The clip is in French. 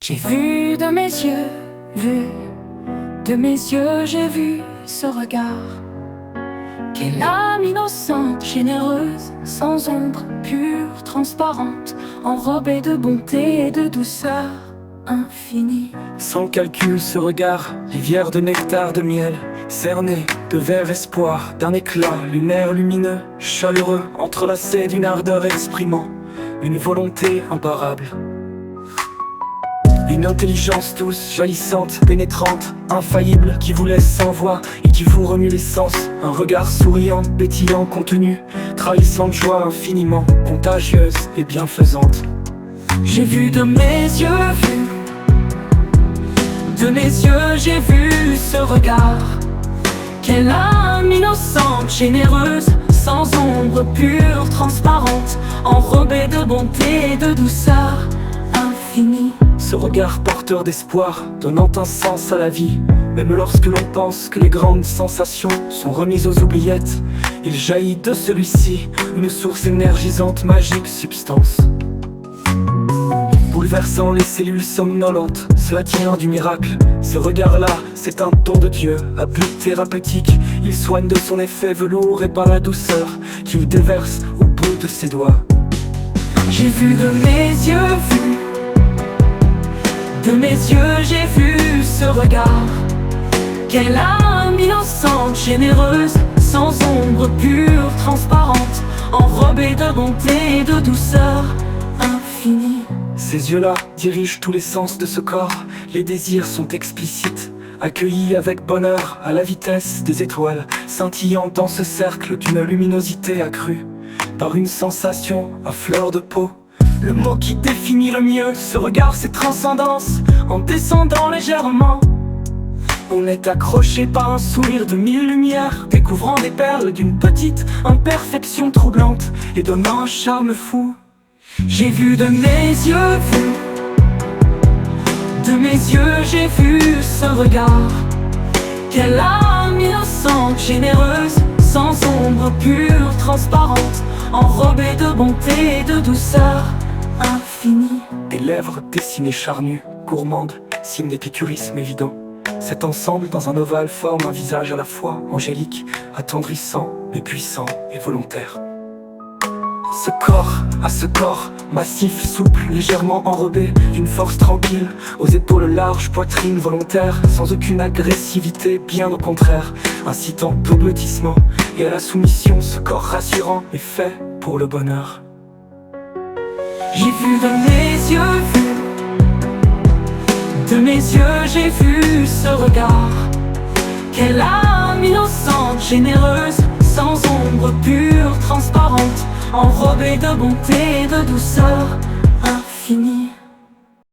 J'ai vu de mes yeux, j'ai vu ce regard. Quelle âme innocente, généreuse, sans ombre, pure, transparente, enrobée de bonté et de douceur infinie. Sans calcul ce regard, rivière de nectar, de miel, cerné de vert espoir, d'un éclat lunaire lumineux, chaleureux, entrelacé d'une ardeur exprimant une volonté imparable. Une intelligence douce, jaillissante, pénétrante, infaillible, qui vous laisse sans voix et qui vous remue les sens. Un regard souriant, pétillant, contenu, trahissant de joie infiniment contagieuse et bienfaisante. J'ai vu de mes yeux, de mes yeux j'ai vu ce regard. Quelle âme innocente, généreuse, sans ombre, pure, transparente, enrobée de bonté et de douceur infinie. Ce regard porteur d'espoir, donnant un sens à la vie. Même lorsque l'on pense que les grandes sensations sont remises aux oubliettes, il jaillit de celui-ci une source énergisante, magique substance. Bouleversant les cellules somnolentes, cela tient du miracle. Ce regard-là, c'est un don de Dieu, à but thérapeutique. Il soigne de son effet velours et par la douceur qu'il déverse au bout de ses doigts. J'ai vu de mes yeux, de mes yeux j'ai vu ce regard. Quelle âme innocente, généreuse, sans ombre, pure, transparente, enrobée de bonté et de douceur infinie. Ces yeux-là dirigent tous les sens de ce corps. Les désirs sont explicites, accueillis avec bonheur à la vitesse des étoiles, scintillant dans ce cercle d'une luminosité accrue par une sensation à fleur de peau. Le mot qui définit le mieux ce regard, c'est transcendance. En descendant légèrement, on est accroché par un sourire de mille lumières, découvrant des perles d'une petite imperfection troublante et donnant un charme fou. J'ai vu de mes yeux, de mes yeux j'ai vu ce regard. Quelle âme innocente, généreuse, sans ombre, pure, transparente, enrobée de bonté et de douceur infinie. Des lèvres dessinées charnues, gourmandes, signe d'épicurisme évident. Cet ensemble dans un ovale forme un visage à la fois angélique, attendrissant, mais puissant et volontaire. Ce corps massif, souple, légèrement enrobé d'une force tranquille, aux épaules larges, poitrine volontaire, sans aucune agressivité, bien au contraire, incitant au blottissement et à la soumission. Ce corps rassurant est fait pour le bonheur. J'ai vu de mes yeux, de mes yeux j'ai vu ce regard. Quelle âme innocente, généreuse, sans ombre, pure, transparente, enrobée de bonté et de douceur infinie.